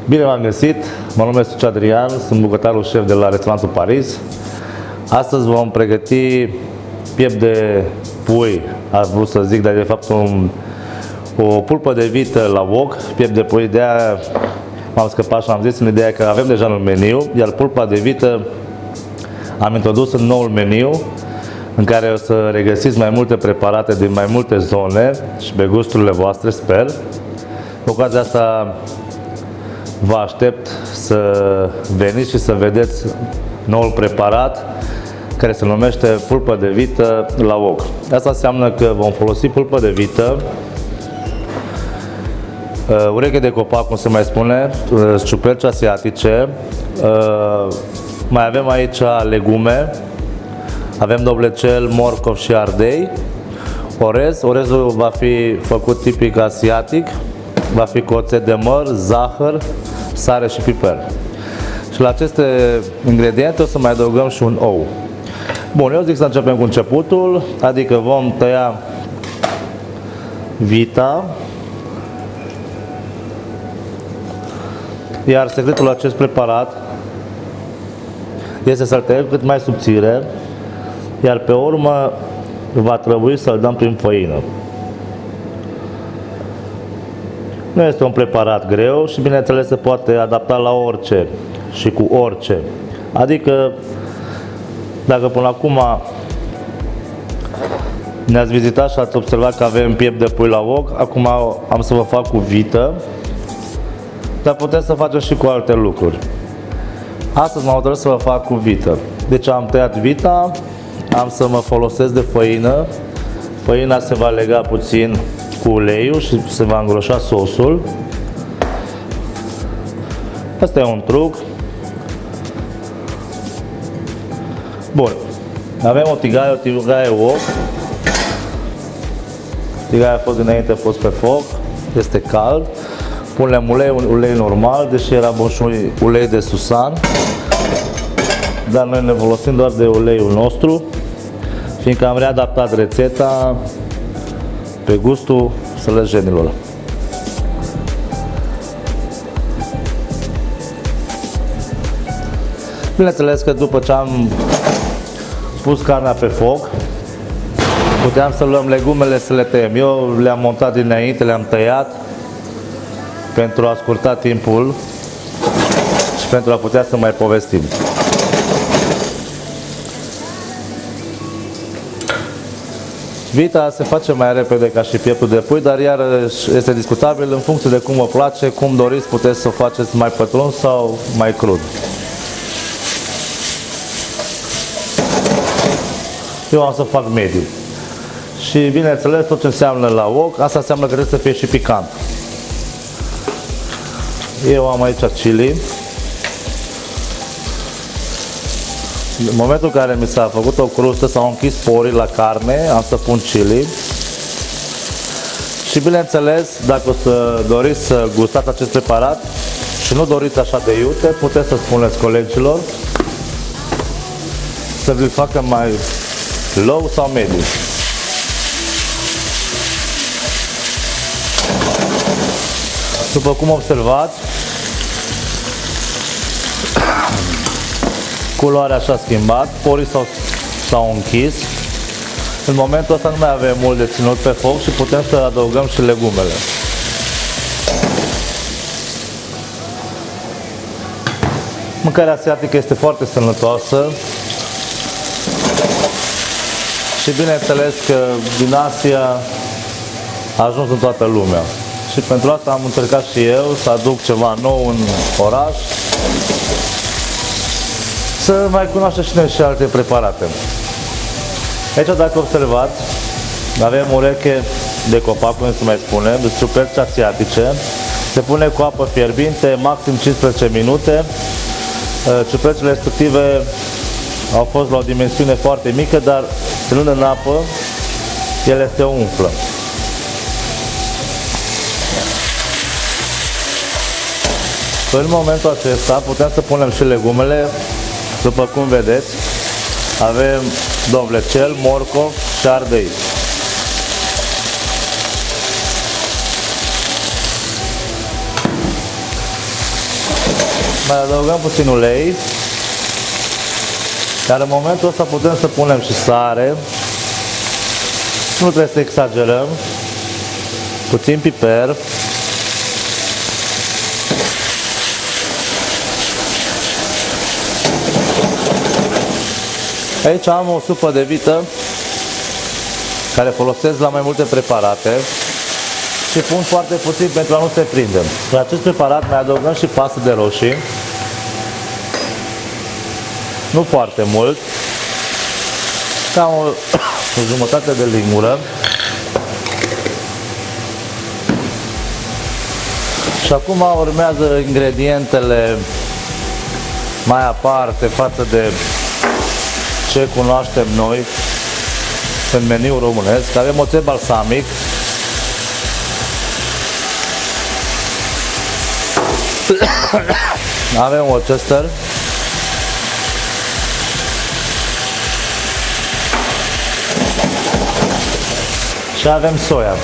Bine v-am găsit, mă numesc Suciu Adrian, sunt bucătarul șef de la restaurantul Paris. Astăzi vom pregăti piept de pui, am vrut să zic, dar de fapt o pulpă de vită la wok, piept de pui, de aia m-am scăpat și am zis în ideea că avem deja un meniu, iar pulpa de vită am introdus în noul meniu, în care o să regăsiți mai multe preparate din mai multe zone și pe gusturile voastre, sper. Cu ocazia asta vă aștept să veniți și să vedeți noul preparat care se numește pulpă de vită la wok. Asta înseamnă că vom folosi pulpă de vită, ureche de copac, cum se mai spune, ciuperci asiatice, mai avem aici legume, avem doblecel, morcov și ardei, orez. Orezul va fi făcut tipic asiatic, va fi cu oțet de măr, zahăr, sare și piper. Și la aceste ingrediente o să mai adăugăm și un ou. Bun, eu zic să începem cu începutul, adică vom tăia vita, iar secretul acest preparat este să-l tăiem cât mai subțire, iar pe urmă va trebui să-l dăm prin făină. Nu este un preparat greu și bineînțeles se poate adapta la orice și cu orice. Adică dacă până acum ne-ați vizitat și ați observat că avem piept de pui la wok, acum am să vă fac cu vită, dar puteți să faceți și cu alte lucruri. Astăzi m-am hotărât să vă fac cu vită. Deci am tăiat vita, am să mă folosesc de făină. Făina se va lega puțin cu uleiul și se va îngroșa sosul. Asta e un truc. Bun. Avem o tigaie wok. Tigaia a fost dinainte pus pe foc. Este cald. Punem ulei normal, deși era bun și ulei de susan. Dar noi ne folosim doar de uleiul nostru, fiindcă am readaptat rețeta pe gustul sălăjenilor. Bineînțeles că după ce am pus carnea pe foc, puteam să luăm legumele să le tăiem. Eu le-am montat dinainte, le-am tăiat pentru a scurta timpul și pentru a putea să mai povestim. Vita se face mai repede ca și pieptul de pui, dar iarăși este discutabil în funcție de cum vă place, cum doriți, puteți să o faceți mai pătruns sau mai crud. Eu am să fac mediu. Și bineînțeles tot ce înseamnă la wok, asta înseamnă că trebuie să fie și picant. Eu am aici chili. În momentul în care mi s-a făcut o crustă, s-au închis porii la carne, am să pun chili. Și bineînțeles, dacă o să doriți să gustați acest preparat și nu doriți așa de iute, puteți să spuneți colegilor să vi-l facă mai low sau mediu. După cum observați, culoarea și-a schimbat, porii s-au închis. În momentul ăsta nu mai avem mult de ținut pe foc și putem să adăugăm și legumele. Mâncarea asiatică este foarte sănătoasă și bineînțeles că din Asia a ajuns în toată lumea. Și pentru asta am încercat și eu să aduc ceva nou în oraș, să mai cunoaștem și noi și alte preparate. Aici, dacă observați, avem ureche de copac, cum se mai spune, de ciuperci asiatice. Se pune cu apă fierbinte, maxim 15 minute. Ciupercile respective au fost la o dimensiune foarte mică, dar ținând în apă, ele se umflă. În momentul acesta putem să punem și legumele. După cum vedeți, avem doblecel, morcov și ardei. Mai adăugăm puțin ulei. Iar în momentul ăsta putem să punem și sare. Nu trebuie să exagerăm. Puțin piper. Aici am o supă de vită care folosesc la mai multe preparate și pun foarte puțin pentru a nu se prinde. La acest preparat mai adăugăm și pastă de roșii. Nu foarte mult, cam o jumătate de lingură. Și acum urmează ingredientele mai aparte față de ce cunoaștem noi în meniul românesc. Avem oțet balsamic, avem Worcester, și avem soia.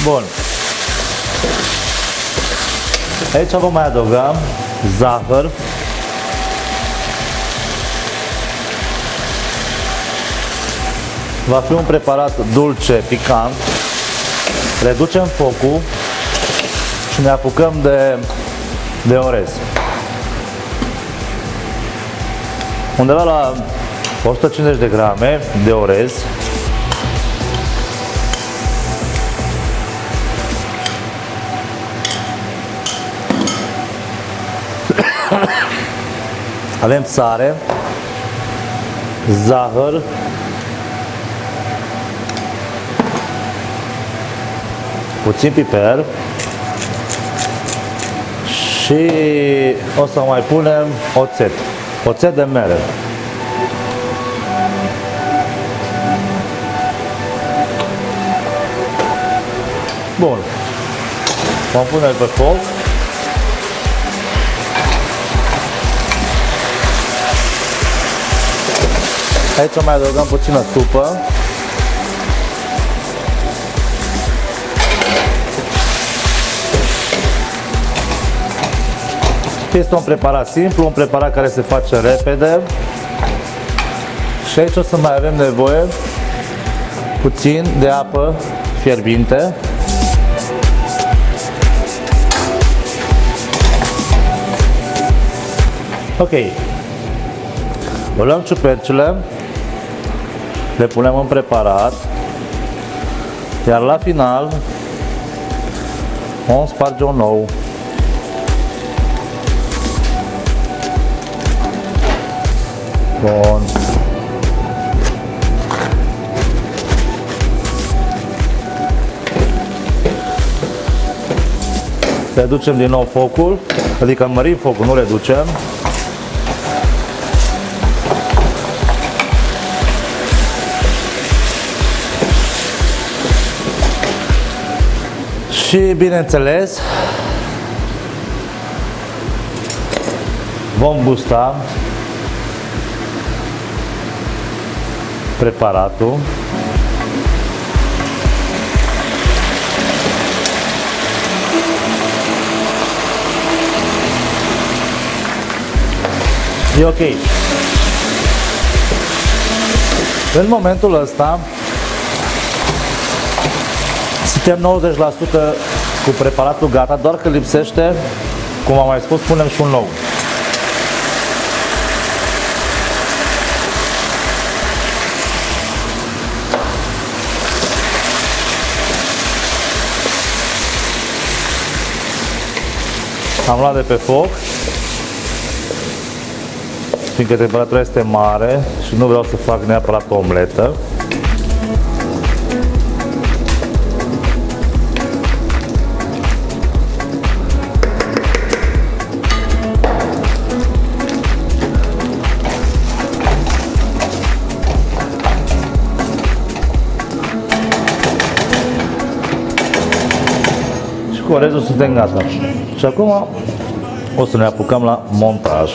Bun. Aici vom mai adăuga zahăr, va fi un preparat dulce, picant. Reducem focul și ne apucăm de orez. Undeva la 150 de grame de orez. Avem sare, zahăr, puțin piper și o să mai punem oțet, oțet de mere. Bun, vom pune pe foc. Aici mai adăugăm puțină supă. Este un preparat simplu, un preparat care se face repede. Și aici o să mai avem nevoie puțin de apă fierbinte. Ok. O luăm ciupercile, le punem în preparat, iar la final vom sparge un ou. Bun. Reducem din nou focul, adică mărim focul, nu reducem. Și bineînțeles vom gusta preparatul. E ok. În momentul ăsta suntem 90% cu preparatul gata, doar că lipsește, cum am mai spus, punem și un nou. Am luat de pe foc, fiindcă temperatura este mare și nu vreau să fac neapărat o omletă. Și cu orezul suntem gata. Și acum o să ne apucăm la montaj.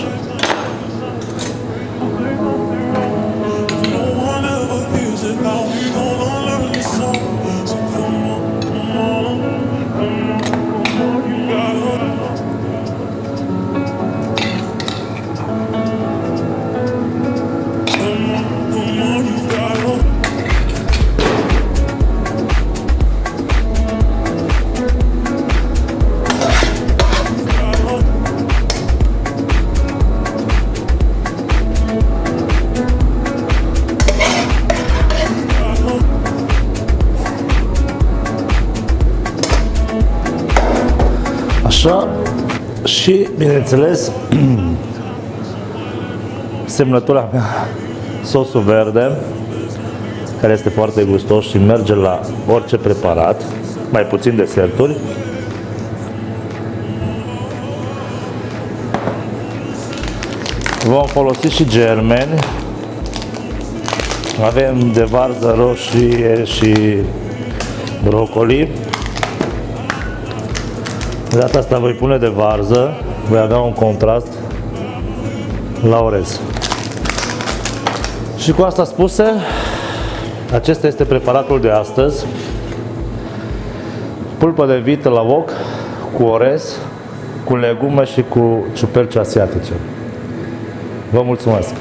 Așa. Și, bineînțeles, semnătura mea, sosul verde, care este foarte gustos și merge la orice preparat, mai puțin deserturi. Vom folosi și germeni. Avem de varză roșie și brocoli. De data asta voi pune de varză, voi avea un contrast la orez. Și cu asta spuse, acesta este preparatul de astăzi. Pulpă de vită la wok cu orez, cu legume și cu ciuperci asiatice. Vă mulțumesc!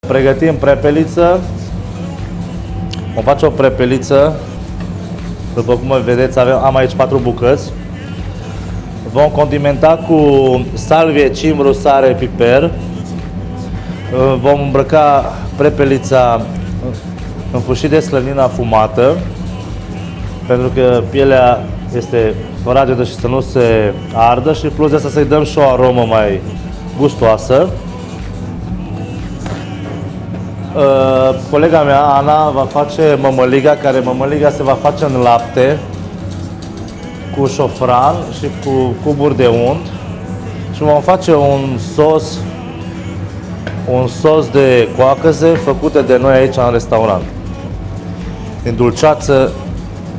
Pregătim prepeliță. Vom face o prepeliță. După cum vedeți, am aici 4 bucăți. Vom condimenta cu salvie, cimbru, sare, piper. Vom îmbrăca prepelița în fâșii de slănină afumată, pentru că pielea este fragedă și să nu se ardă, și plus de asta să-i dăm și o aromă mai gustoasă. Colega mea, Ana, va face mămăliga, care mămăliga se va face în lapte cu șofran și cu cuburi de unt, și vom face un sos de coacăze făcute de noi aici în restaurant, din dulceață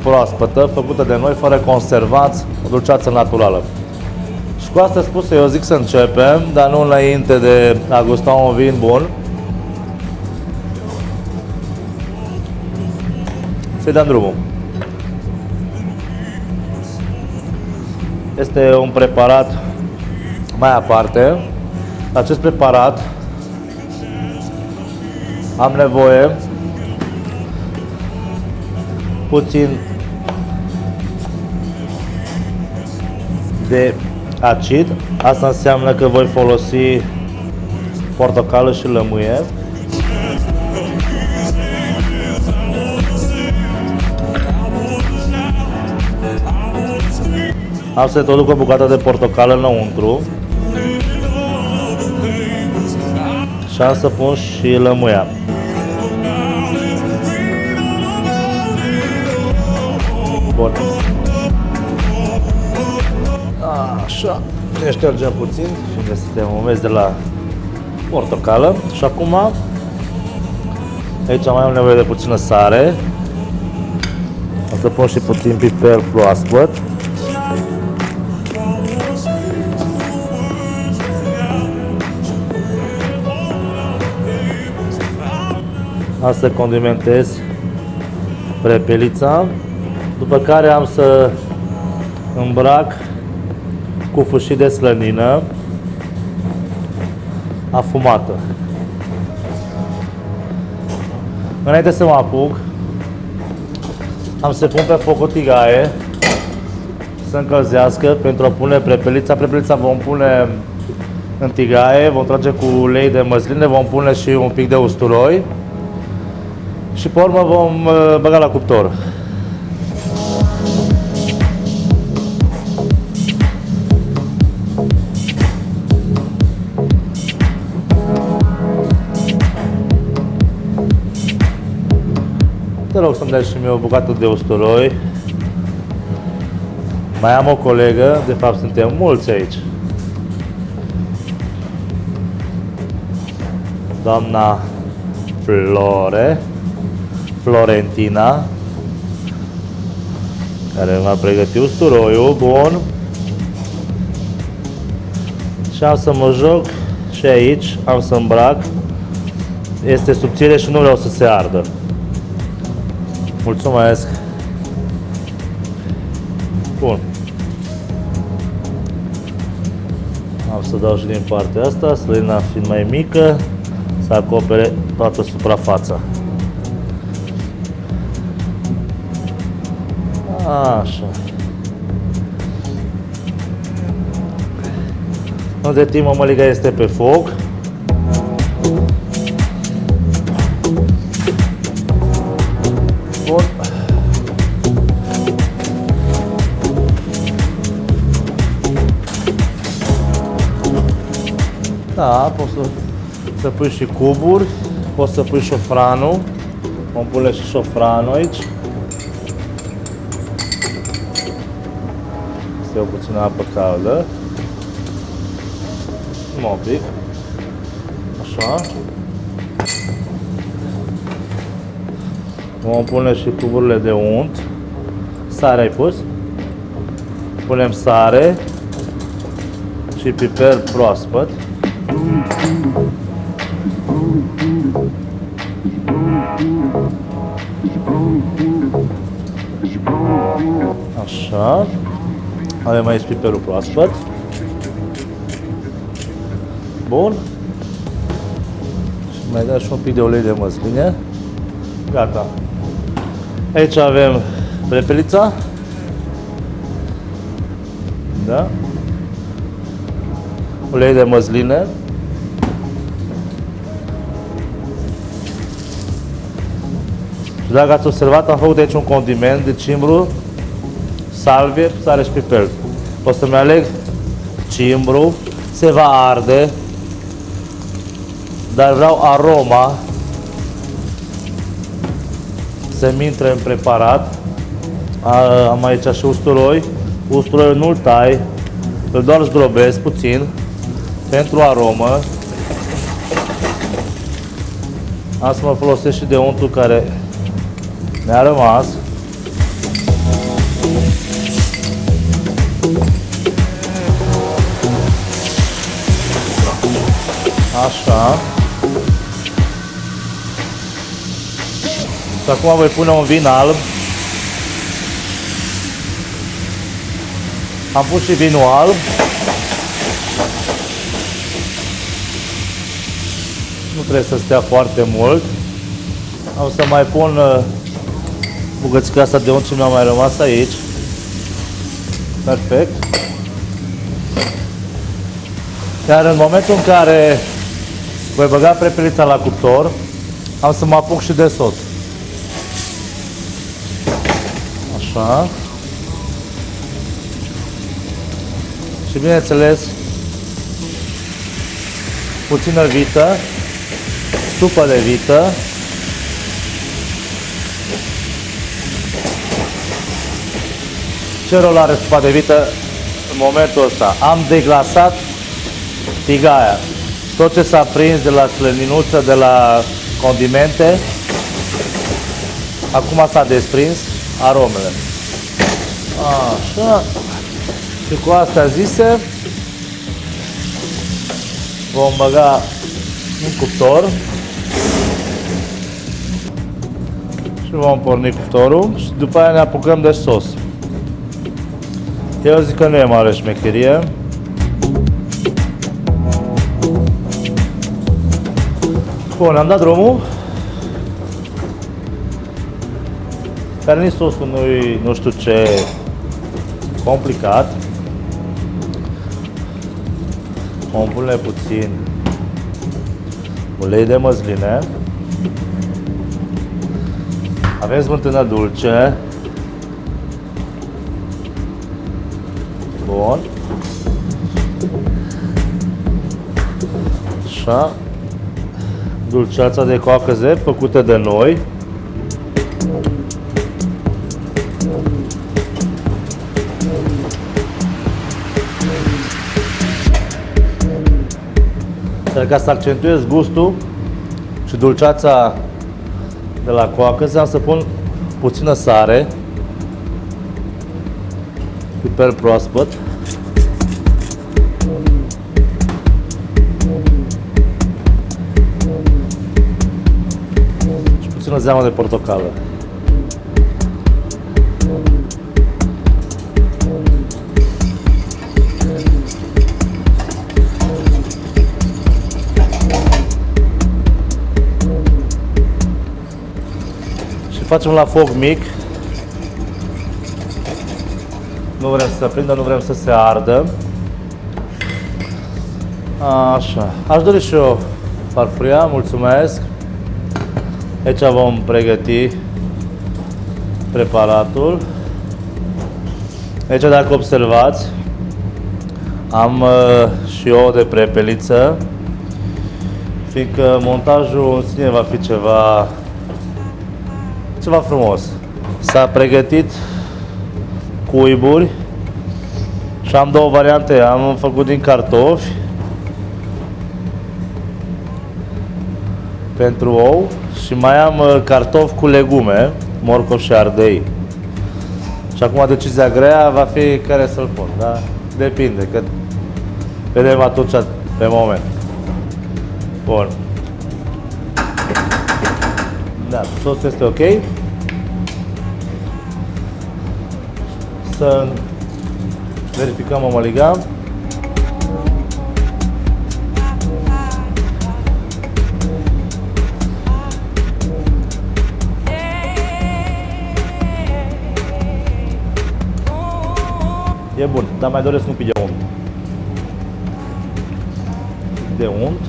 proaspătă, făcută de noi, fără conservanți, o dulceață naturală. Și cu asta spus, eu zic să începem, dar nu înainte de a gusta un vin bun. Să-i dăm drumul. Este un preparat mai aparte. Acest preparat am nevoie puțin de acid. Asta înseamnă că voi folosi portocală și lămâie. Am să introduc o bucată de portocală înăuntru și am să pun și lămâia. Bun. Așa, ne ștergem puțin și ne suntem umezi de la portocală. Și acum, aici mai am nevoie de puțină sare. O să pun și puțin piper proaspăt. Am să condimentez prepelița, după care am să îmbrac cu fâșii de slănină afumată. Înainte să mă apuc, am să pun pe foc o tigaie să încălzească pentru a pune prepelița. Prepelița vom pune în tigaie, vom trage cu ulei de măsline, vom pune și un pic de usturoi și pe urmă vom băga la cuptor. Te rog să-mi dai și mie o bucată de usturoi. Mai am o colegă, de fapt suntem mulți aici. Doamna Florentina, care mi-a pregătit usturoiul, bun. Și am să mă joc și aici, am să îmbrac. Este subțire și nu vreau să se ardă. Mulțumesc! Bun. Am să dau și din partea asta, slăina fiind mai mică, să acopere toată suprafața. Așa. De timp mămăliga este pe foc. Bun. Da, poți să pui și cuburi, poți să pui șofranul. Vom pune și șofranul aici. Este o puțină apă caldă. Un pic. Așa. Vom pune și cuburile de unt. Sare ai pus? Punem sare și piper proaspăt. Așa. Avem aici piperul proaspăt. Bun. Și mai dăm și un pic de ulei de măsline. Gata. Aici avem prepelița. Da. Ulei de măsline. Și dacă ați observat, am făcut aici un condiment de cimbru, salvie, sare și piper. O să-mi aleg cimbru, se va arde, dar vreau aroma să-mi intre în preparat. Am aici și usturoi. Usturoiul nu-l tai, îl doar zdrobesc puțin pentru aromă. Am să mă folosesc și de untul care mi-a rămas. Așa. Și acum voi pune un vin alb. Am pus și vinul alb. Nu trebuie să stea foarte mult. Am să mai pun bucățica asta de unt ce mi-a mai rămas aici. Perfect. Iar în momentul în care voi băga prepelița la cuptor, am să mă apuc și de sos. Așa. Și bineînțeles, puțină vită, supă de vită. Ce rol are supa de vită în momentul ăsta? Am deglasat tigaia. Tot ce s-a prins de la slăninuță, de la condimente, acum s-a desprins aromele. Așa. Și cu astea zise, vom băga în cuptor și vom porni cuptorul și după aia ne apucăm de sos. Eu zic că nu e mare șmecherie. Bun, am dat drumul. Care nici sosul nu știu ce complicat. Vom pune puțin ulei de măsline. Avem smântână dulce. Bun. Așa. Dulceața de coacăze făcută de noi. Dar ca să accentuez gustul și dulceața de la coacăze, am să pun puțină sare. piper proaspăt și puțină zeamă de portocală. Și facem la foc mic. Nu vrem să se aprindă, nu vrem să se ardă. Așa. Aș dori și eu farfuria, mulțumesc. Aici vom pregăti preparatul. Aici, dacă observați, am și ouă de prepeliță, fiindcă montajul în sine va fi ceva frumos. S-a pregătit cuiburi și am două variante. Am făcut din cartofi pentru ou și mai am cartofi cu legume, morcov și ardei. Și acum decizia grea va fi care să-l pun, da? Depinde, că vedem atunci pe moment. Bun. Da, totul este ok. Să verificăm mămăliga. E bun, dar mai doresc un pic de unt. De unt.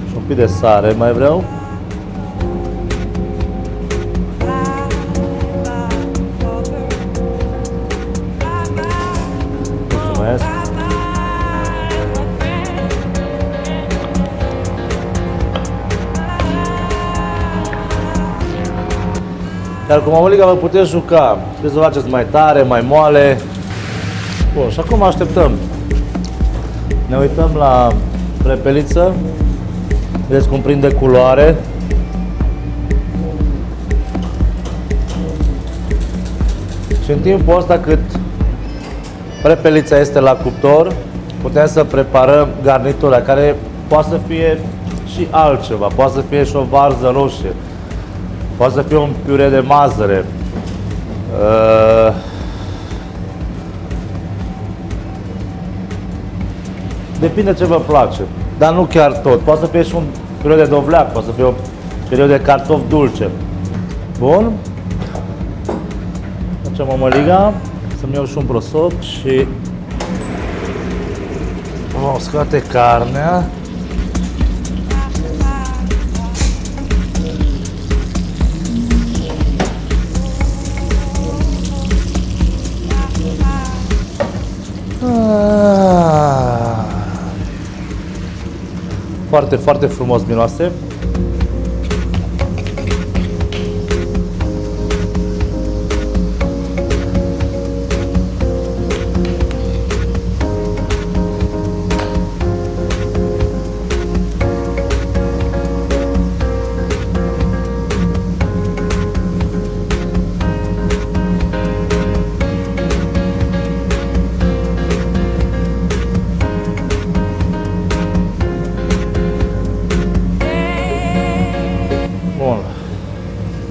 Și un pic de sare mai vreau. Mulțumesc. Iar cu mămăliga vă puteți juca. Puteți să faceți mai tare, mai moale. Bun, și acum așteptăm. Ne uităm la prepeliță. Vedeți cum prinde culoare. Și în timpul ăsta cât prepelița este la cuptor, putem să preparăm garnitura, care poate să fie și altceva. Poate să fie și o varză roșie. Poate să fie un piure de mazăre. Depinde ce vă place, dar nu chiar tot. Poate să fie și un piure de dovleac, poate să fie un piure de cartofi dulce. Bun. Facem mămăliga, să-mi iau și un prosop și vom scoate carnea. Foarte, foarte frumos miroase.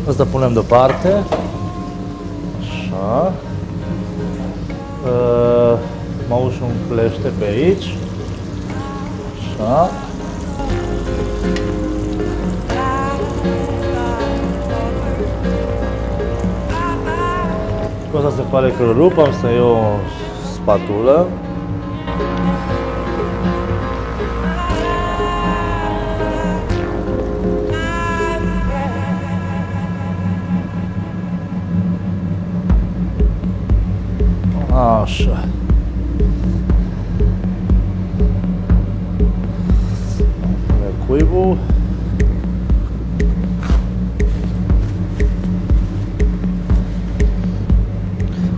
Asta punem deoparte. Așa. Mă uși un clește pe aici. Așa. Cu asta se pare că îl rup, am să iau o spatulă. Așa. Cuibul.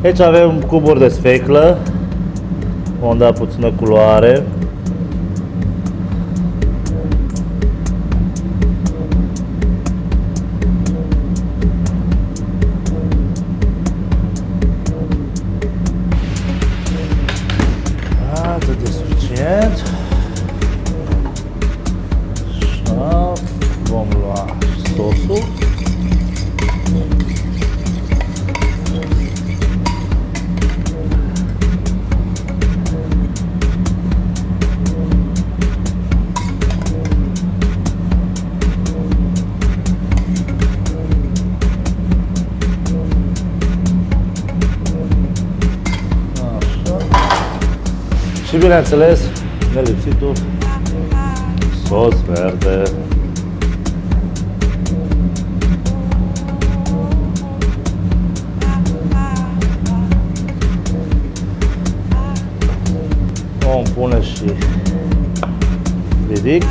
Aici avem cuburi de sfeclă, vom da puțină culoare. Și bineînțeles, nelipsitul sos verde. Vom pune și ridic.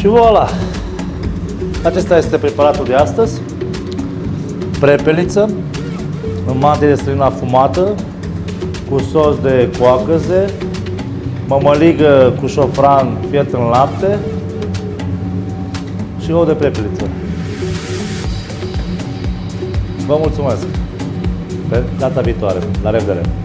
Și voilà! Acesta este preparatul de astăzi. Prepeliță în mantie de străină afumată cu sos de coacăze, mămăligă cu șofran fiert în lapte și ou de prepeliță. Vă mulțumesc! Pe data viitoare! La revedere!